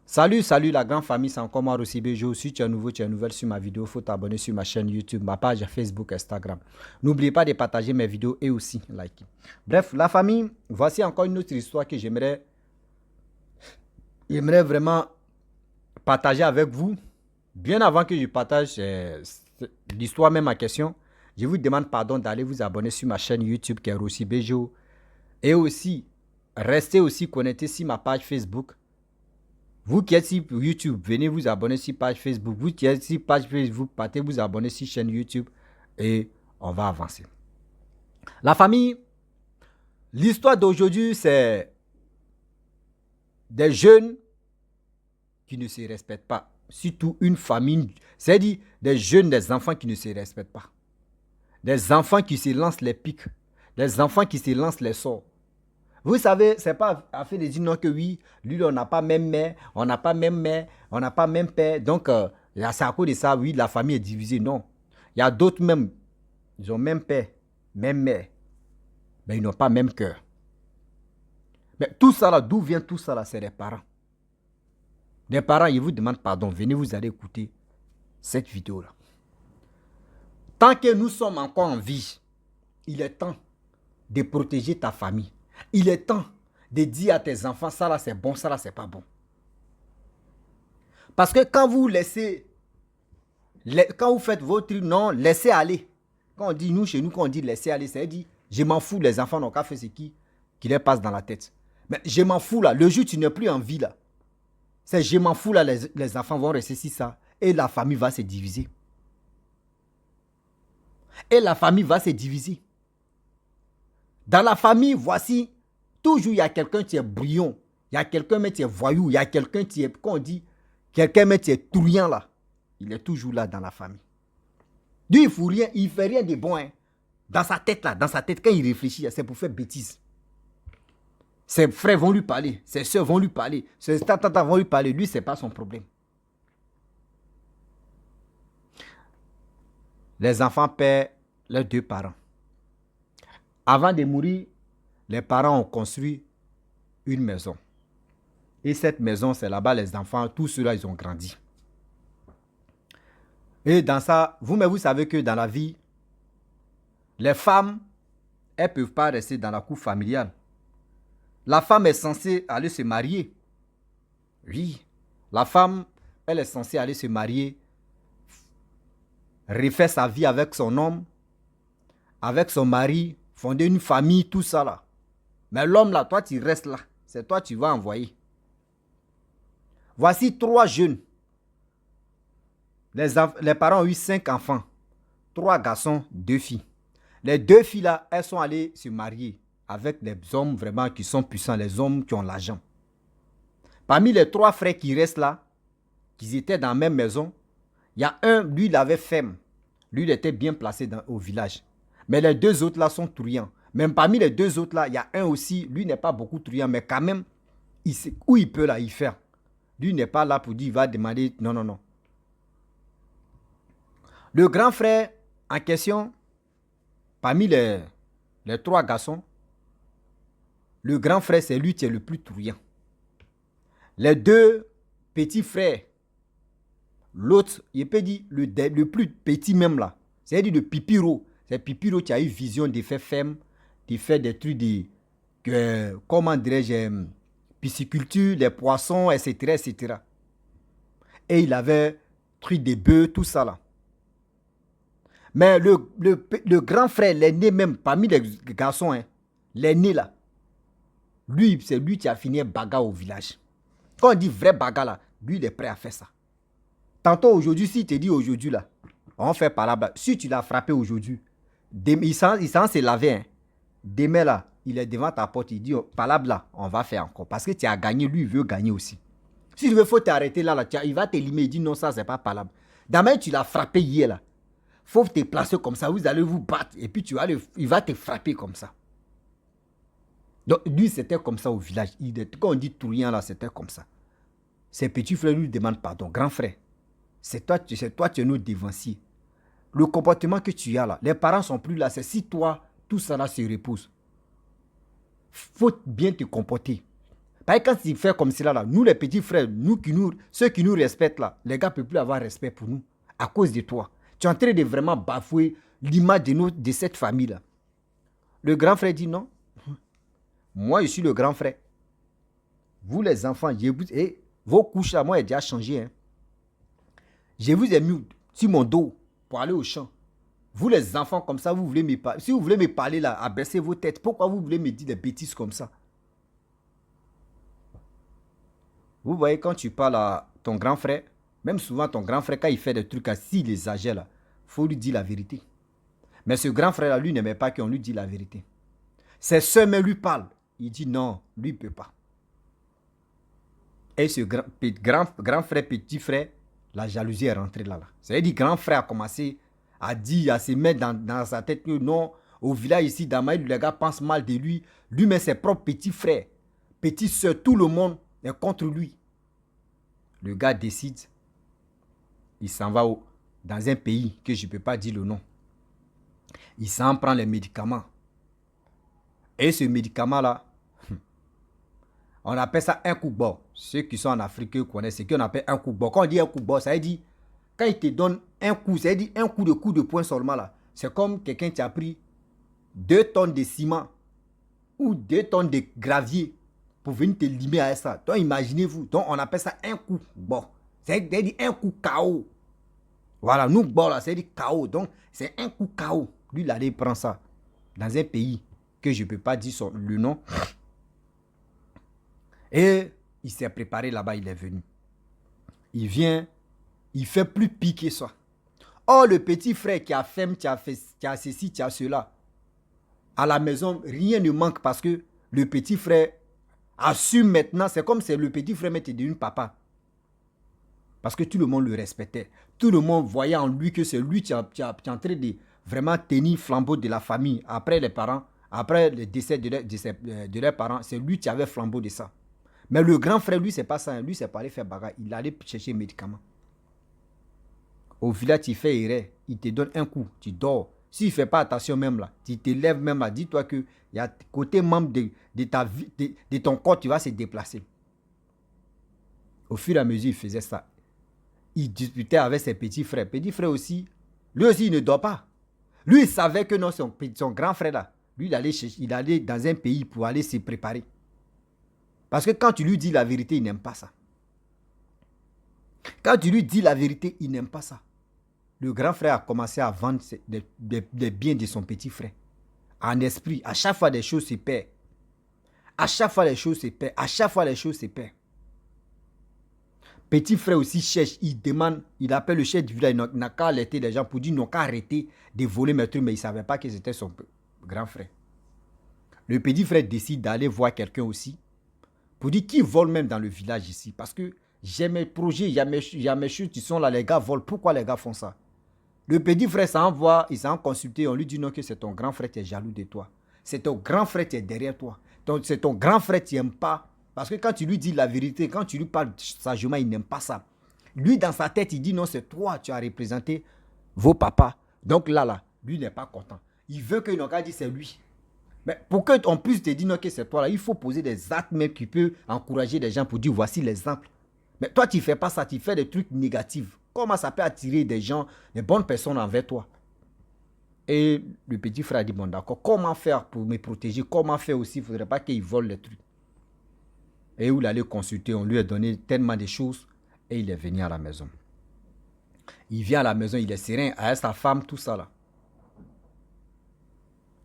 Salut la grande famille, c'est encore moi Rossi Bejo. Si tu es nouveau, tu es nouvelle sur ma vidéo, il faut t'abonner sur ma chaîne YouTube, ma page Facebook, Instagram. N'oubliez pas de partager mes vidéos et aussi liker. Bref, la famille, voici encore une autre histoire que j'aimerais vraiment partager avec vous. Bien avant que je partage l'histoire même en question, je vous demande pardon d'aller vous abonner sur ma chaîne YouTube qui est Rossi Bejo. Et aussi, restez aussi connectés sur ma page Facebook. Vous qui êtes sur YouTube, venez vous abonner sur page Facebook. Vous qui êtes sur page Facebook, partez vous abonner sur chaîne YouTube et on va avancer. La famille, l'histoire d'aujourd'hui, c'est des jeunes qui ne se respectent pas. Surtout une famille, c'est-à-dire des jeunes, des enfants qui ne se respectent pas. Des enfants qui se lancent les pics. Des enfants qui se lancent les sorts. Vous savez, c'est pas à fait de dire non que oui, lui, on n'a pas même mère, on n'a pas même mère, on n'a pas même père. Donc, c'est à cause de ça, oui, la famille est divisée. Non. Il y a d'autres même, ils ont même père, même mère, mais ils n'ont pas même cœur. Mais tout ça là, d'où vient tout ça là? C'est les parents. Les parents, ils vous demandent pardon. Venez, vous allez écouter cette vidéo là. Tant que nous sommes encore en vie, il est temps de protéger ta famille. Il est temps de dire à tes enfants, ça là c'est bon, ça là c'est pas bon. Parce que quand vous laissez, quand vous faites votre truc, non, laissez aller. Quand on dit, nous, chez nous, quand on dit laissez aller, c'est dire, je m'en fous, les enfants n'ont qu'à faire ce qui leur passe dans la tête. Mais je m'en fous là, le jour où tu n'es plus en vie là, c'est je m'en fous là, les enfants vont rester si ça, et la famille va se diviser. Et la famille va se diviser. Dans la famille, voici, toujours il y a quelqu'un qui est brouillon, il y a quelqu'un qui est voyou, il y a quelqu'un qui est, quand on dit, quelqu'un qui est trouillant là. Il est toujours là dans la famille. Lui, il ne fait rien de bon. Hein. Dans sa tête là, quand il réfléchit, c'est pour faire bêtise. Ses frères vont lui parler, ses soeurs vont lui parler, ses tatas vont lui parler. Lui, ce n'est pas son problème. Les enfants perdent leurs deux parents. Avant de mourir, les parents ont construit une maison. Et cette maison, c'est là-bas les enfants, tous ceux-là, ils ont grandi. Et dans ça, vous savez que dans la vie, les femmes, elles ne peuvent pas rester dans la cour familiale. La femme est censée aller se marier. Oui, la femme, elle est censée aller se marier, refaire sa vie avec son homme, avec son mari, fonder une famille, tout ça là. Mais l'homme là, toi tu restes là. C'est toi tu vas envoyer. Voici 3 jeunes. Les parents ont eu 5 enfants. 3 garçons, 2 filles. Les 2 filles là, elles sont allées se marier avec des hommes vraiment qui sont puissants, les hommes qui ont l'argent. Parmi les 3 frères qui restent là, qui étaient dans la même maison, il y a un, lui il avait femme. Lui il était bien placé au village. Mais les 2 autres là sont truands. Même parmi les 2 autres là, il y a un aussi, lui n'est pas beaucoup truand, mais quand même, il sait où il peut là, y faire. Lui n'est pas là pour dire, il va demander, non, non, non. Le grand frère en question, parmi les 3 garçons, le grand frère, c'est lui qui est le plus truand. Les 2 petits frères, l'autre, il peut dire le plus petit même là, c'est-à-dire le Pipiro. C'est Pipiro qui a eu vision de faire ferme, de faire des trucs de, comment dirais-je, pisciculture, les poissons, etc., etc. Et il avait truc des bœufs, tout ça là. Mais le grand frère, l'aîné même, parmi les garçons, hein, l'aîné là, lui, c'est lui qui a fini bagarre au village. Quand on dit vrai bagarre là, lui, il est prêt à faire ça. Tantôt aujourd'hui, si il te dit aujourd'hui là, on fait par là-bas. Si tu l'as frappé aujourd'hui, il s'en se laver. Hein. Demain là, il est devant ta porte, il dit par là, on va faire encore. Parce que tu as gagné, lui, il veut gagner aussi. Si tu veux, faut t'arrêter là, il va t'éliminer, il dit non, ça, c'est pas palable. Demain, tu l'as frappé hier là. Faut te placer comme ça, vous allez vous battre. Et puis il va te frapper comme ça. Donc lui, c'était comme ça au village. Quand on dit truand là, c'était comme ça. Ses petits frères lui demandent pardon. Grand frère, c'est toi qui es notre dévancier. Le comportement que tu as là, les parents sont plus là. C'est si toi, tout ça là se repose. Faut bien te comporter. Parce que quand il fait comme cela, là, nous les petits frères, ceux qui nous respectent là, les gars ne peuvent plus avoir respect pour nous à cause de toi. Tu es en train de vraiment bafouer l'image de cette famille-là. Le grand frère dit non. Moi, je suis le grand frère. Vous les enfants, vos couches là, moi, j'ai déjà changé. Hein. Je vous ai mis sur mon dos pour aller au champ. Vous les enfants comme ça, vous voulez me parler. Si vous voulez me parler là, abaissez vos têtes. Pourquoi vous voulez me dire des bêtises comme ça? Vous voyez, quand tu parles à ton grand frère, même souvent ton grand frère, quand il fait des trucs assis, il exagère là, il faut lui dire la vérité. Mais ce grand frère là, lui n'aimait pas qu'on lui dise la vérité. Ses soeurs même lui parlent. Il dit non, lui il ne peut pas. Et ce grand frère, petit frère, la jalousie est rentrée là. C'est-à-dire que grand frère a commencé à dire, à se mettre dans sa tête que non, au village ici, d'Amaïd, les gars pensent mal de lui. Lui-même, ses propres petits frères, petites soeurs, tout le monde est contre lui. Le gars décide, il s'en va dans un pays que je ne peux pas dire le nom. Il s'en prend les médicaments. Et ce médicament-là, on appelle ça un coup bon. Ceux qui sont en Afrique connaissent ce qu'on appelle un coup bon. Quand on dit un coup bon, ça veut dire, quand il te donne un coup, ça veut dire un coup de poing seulement là. C'est comme quelqu'un qui a pris 2 tonnes de ciment ou 2 tonnes de gravier pour venir te limer à ça. Donc imaginez-vous, donc on appelle ça un coup bon. C'est-à-dire un coup KO. Voilà, nous bon là, c'est-à-dire KO. Donc c'est un coup KO. Lui, il allait prendre ça dans un pays que je ne peux pas dire le nom. Et il s'est préparé là-bas, il est venu. Il vient, il fait plus piquer ça. Oh, le petit frère qui a faim, qui a ceci, qui a cela. À la maison, rien ne manque parce que le petit frère assume maintenant. C'est comme si le petit frère était devenu papa. Parce que tout le monde le respectait. Tout le monde voyait en lui que c'est lui qui est en train de vraiment tenir flambeau de la famille. Après les parents, après le décès de leurs parents, c'est lui qui avait flambeau de ça. Mais le grand frère, lui, c'est pas ça. Lui, c'est pas aller faire bagarre. Il allait chercher des médicaments. Au village, tu fais erreur. Il te donne un coup. Tu dors. S'il ne fait pas attention même là, tu te lèves même là. Dis-toi que il y a côté membre de ton corps, tu vas se déplacer. Au fur et à mesure, il faisait ça. Il disputait avec ses petits frères. Petit frère aussi, lui aussi, il ne dort pas. Lui, il savait que non, son grand frère là, lui, il allait dans un pays pour aller se préparer. Parce que quand tu lui dis la vérité, il n'aime pas ça. Quand tu lui dis la vérité, il n'aime pas ça. Le grand frère a commencé à vendre des biens de son petit frère. En esprit, à chaque fois des choses se perdent. À chaque fois les choses se perdent. À chaque fois les choses se perdent. Petit frère aussi cherche, il demande, il appelle le chef du village, il n'a qu'à alerter les gens pour dire, ils n'ont qu'à arrêter de voler mes trucs, mais il ne savait pas que c'était son grand frère. Le petit frère décide d'aller voir quelqu'un aussi, pour dire qui vole même dans le village ici. Parce que j'ai mes projets, il y a mes choses qui sont là, les gars volent. Pourquoi les gars font ça? Le petit frère s'en va, il s'en consulté, on lui dit non que c'est ton grand frère qui est jaloux de toi. C'est ton grand frère qui est derrière toi. C'est ton grand frère qui n'aime pas. Parce que quand tu lui dis la vérité, quand tu lui parles sagement, il n'aime pas ça. Lui, dans sa tête, il dit non, c'est toi, tu as représenté vos papas. Donc là, lui n'est pas content. Il veut que l'on dise c'est lui. Mais pour qu'on puisse te dire non, que c'est toi là, il faut poser des actes même qui peuvent encourager les gens pour dire voici l'exemple. Mais toi, tu ne fais pas ça, tu fais des trucs négatifs. Comment ça peut attirer des gens, des bonnes personnes envers toi? Et le petit frère a dit, bon d'accord, comment faire pour me protéger? Comment faire aussi? Il ne faudrait pas qu'il vole les trucs. Et où il allait consulter, on lui a donné tellement de choses et il est venu à la maison. Il vient à la maison, il est serein avec sa femme, tout ça là.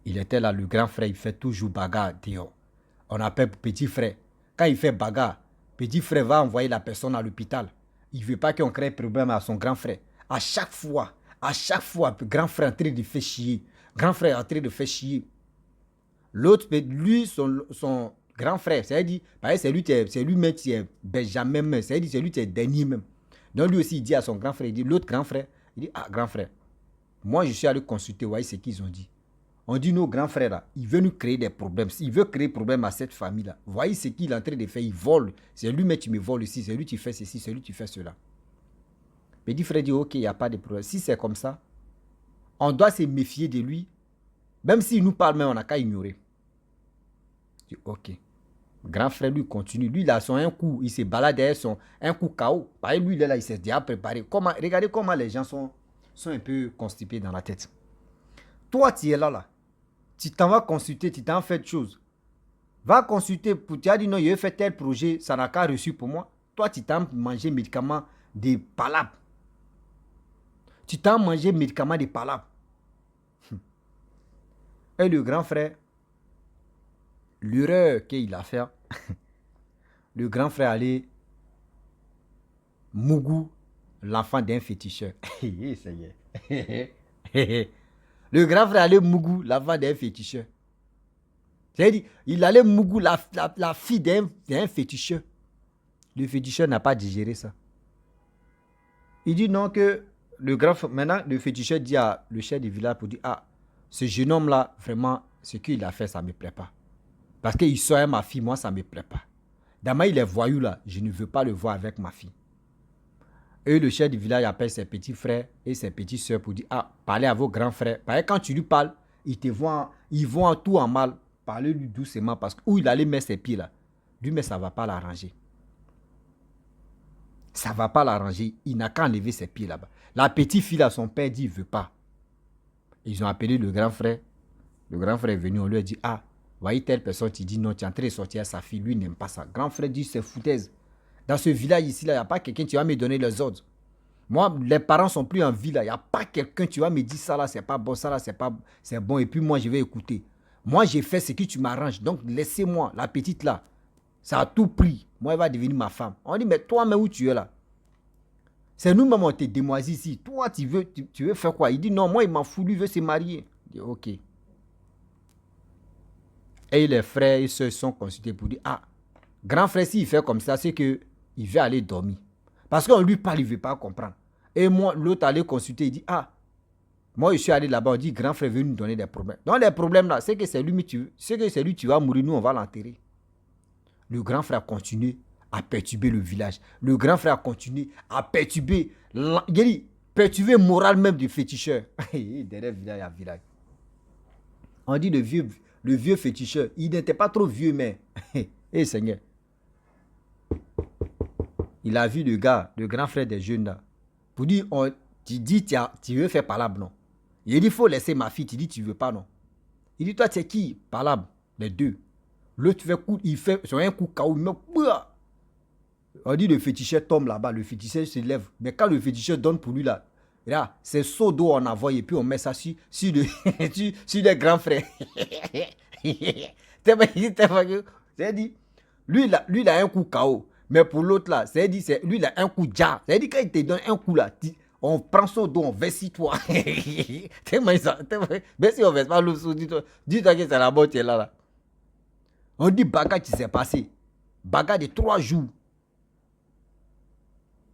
Il était là, le grand frère, il fait toujours bagarre dehors. On appelle petit frère. Quand il fait bagarre, petit frère va envoyer la personne à l'hôpital. Il ne veut pas qu'on crée problème à son grand frère. À chaque fois, le grand frère est en train de faire chier. Grand frère est en train de faire chier. L'autre, lui, son grand frère, c'est-à-dire, c'est lui-même qui est Benjamin même, c'est-à-dire, c'est lui qui est dernier même. Donc lui aussi, il dit à son grand frère, il dit, l'autre grand frère, il dit, ah, grand frère, moi je suis allé consulter, voyez ce qu'ils ont dit. On dit, nos grands frères là, il veut nous créer des problèmes. Il veut créer des problèmes à cette famille-là. Voyez ce qu'il est en train de faire, il vole. C'est lui-même qui me vole ici, c'est lui qui fait ceci, c'est lui qui fait cela. Petit frère dit, ok, il n'y a pas de problème. Si c'est comme ça, on doit se méfier de lui. Même s'il nous parle, mais on n'a qu'à ignorer. Je dis, ok. Grand frère, lui, continue. Lui, il a son un coup. Il se balade derrière son un coup KO. Pareil, lui, il est là, il s'est déjà préparé. Regardez comment les gens sont un peu constipés dans la tête. Toi, tu es là. Tu t'en vas consulter, tu t'en fais de choses. Va consulter, tu as dit non, il a fait tel projet, ça n'a qu'à reçu pour moi. Toi, tu t'as mangé médicaments des palabres. Tu t'as mangé médicaments des palabres. Et le grand frère, l'erreur qu'il a fait, le grand frère allait Mougou, l'enfant d'un féticheur. Le grand frère allait Mougou, l'enfant d'un féticheur. C'est-à-dire, il allait Mougou, la fille d'un féticheur. Le féticheur n'a pas digéré ça. Il dit non que le grand frère, maintenant le féticheur dit à le chef du village pour dire, ah, ce jeune homme-là, vraiment, ce qu'il a fait, ça ne me plaît pas. Parce qu'il sort ma fille, moi, ça ne me plaît pas. D'abord, il est voyou là, je ne veux pas le voir avec ma fille. Et le chef du village appelle ses petits frères et ses petites soeurs pour dire, ah, parlez à vos grands frères. Parce que quand tu lui parles, ils vont tout en mal. Parlez-lui doucement parce que où il allait mettre ses pieds là, lui, mais ça ne va pas l'arranger. Ça ne va pas l'arranger. Il n'a qu'à enlever ses pieds là-bas. La petite fille là, son père dit, il ne veut pas. Ils ont appelé le grand frère. Le grand frère est venu, on lui a dit, ah, voyez telle personne, tu dis non, tu es en train de sortir à sa fille, lui n'aime pas ça. Grand frère dit, c'est foutaise. Dans ce village ici, il n'y a pas quelqu'un qui va me donner les ordres. Moi, les parents sont plus en vie là. Il n'y a pas quelqu'un qui va me dire ça là, c'est pas bon, ça là, c'est bon. Et puis moi, je vais écouter. Moi, j'ai fait ce que tu m'arranges. Donc, laissez-moi, la petite là. Ça a tout pris. Moi, elle va devenir ma femme. On dit, mais toi, mais où tu es là? C'est nous-mêmes, on te démoisit ici. Toi, tu veux faire quoi? Il dit, non, moi, il m'en fout, lui, il veut se marier. Je dis, ok. Et les frères et soeurs sont consultés pour dire, ah, grand frère, s'il fait comme ça, c'est qu'il veut aller dormir. Parce qu'on lui parle, il ne veut pas comprendre. Et moi, l'autre allait consulter, il dit, ah, moi, je suis allé là-bas, on dit, grand frère veut nous donner des problèmes. Donc, les problèmes là, c'est que c'est lui, tu vas mourir, nous, on va l'enterrer. Le grand frère continue à perturber le village. Le grand frère continue à perturber, perturber le moral même du féticheur. Derrière village à village. On dit le vieux féticheur, il n'était pas trop vieux, mais, Seigneur, il a vu le gars, le grand frère des jeunes là, pour dire, tu dis, tu veux faire palabre, non. Il dit, il faut laisser ma fille, tu dis, tu veux pas, non. Il dit, toi, tu es qui? Palabre, les deux. L'autre fait coup, il fait sur un coup KO, mais on dit le féticheur tombe là-bas, le féticheur se lève. Mais quand le féticheur donne pour lui là, c'est seau d'eau on envoie et puis on met ça sur les grands frères. C'est dit, lui il a un coup KO. Mais pour l'autre là, lui il a un coup ja. C'est dit quand il te donne un coup là, on prend son dos, on verse toi. Mais si on verse pas l'eau, dis-toi que c'est la bonne là. On dit bagarre qui s'est passé. Bagarre de 3 jours.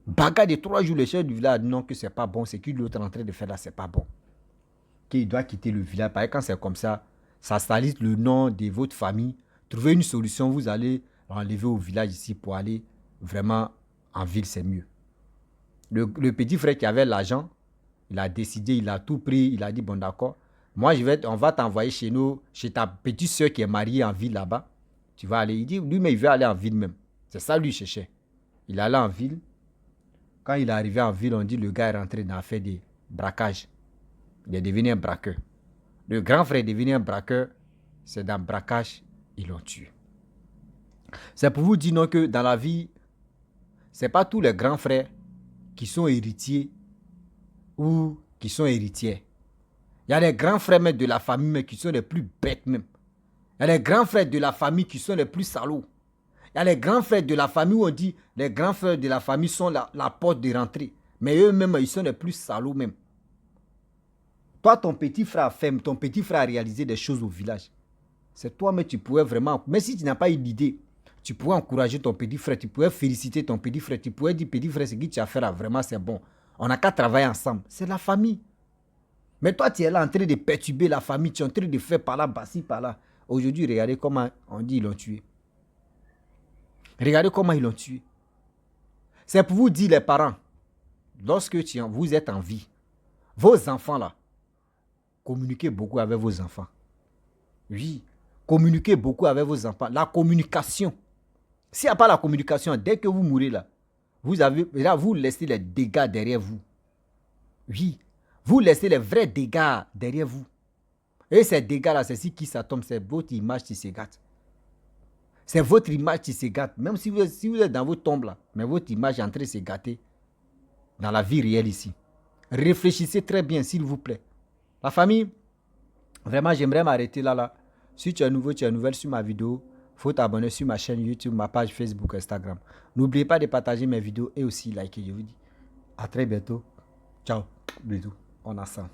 Bagarre de 3 jours, le chef du village dit non, que c'est pas bon, c'est qu'il est en train de faire là, c'est pas bon. Qu'il doit quitter le village. Parce que quand c'est comme ça, ça salisse le nom de votre famille. Trouvez une solution, vous allez enlever au village ici pour aller vraiment en ville, c'est mieux. Le petit frère qui avait l'argent, il a décidé, il a tout pris, il a dit bon d'accord, moi on va t'envoyer chez nous, chez ta petite soeur qui est mariée en ville là-bas. Tu vas aller, il dit, lui mais il veut aller en ville même. C'est ça lui cherchait. Il allait en ville. Quand il est arrivé en ville, on dit le gars est rentré dans fait des braquages. Il est devenu un braqueur. Le grand frère est devenu un braqueur. C'est dans le braquage, ils l'ont tué. C'est pour vous dire non que dans la vie, ce n'est pas tous les grands frères qui sont héritiers ou qui sont héritiers. Il y a les grands frères même de la famille mais qui sont les plus bêtes même. Il y a les grands frères de la famille qui sont les plus salauds. Il y a les grands frères de la famille où on dit les grands frères de la famille sont la porte de rentrée. Mais eux-mêmes, ils sont les plus salauds même. Toi, ton petit frère a fait, ton petit frère a réalisé des choses au village. C'est toi, mais tu pourrais vraiment, même si tu n'as pas eu l'idée, tu pourrais encourager ton petit frère, tu pourrais féliciter ton petit frère, tu pourrais dire, petit frère, ce que tu as fait là, vraiment c'est bon. On n'a qu'à travailler ensemble. C'est la famille. Mais toi, tu es là en train de perturber la famille, tu es en train de faire par là, par-ci, par-là. Aujourd'hui, regardez comment on dit ils l'ont tué. Regardez comment ils l'ont tué. C'est pour vous dire, les parents, lorsque vous êtes en vie, vos enfants là, communiquez beaucoup avec vos enfants. Oui, Communiquez beaucoup avec vos enfants. La communication. S'il n'y a pas la communication, dès que vous mourrez là, vous laissez les dégâts derrière vous. Oui, vous laissez les vrais dégâts derrière vous. Et ces dégâts-là, c'est si qui ça tombe, c'est votre image qui se gâte. C'est votre image qui se gâte. Même si vous êtes dans votre tombe là, mais votre image est en train de se gâter dans la vie réelle ici. Réfléchissez très bien, s'il vous plaît. La famille, vraiment, j'aimerais m'arrêter là. Si tu es nouveau, tu es nouvelle sur ma vidéo, il faut t'abonner sur ma chaîne YouTube, ma page Facebook, Instagram. N'oubliez pas de partager mes vidéos et aussi liker. Je vous dis à très bientôt. Ciao. Bisous. On a ça.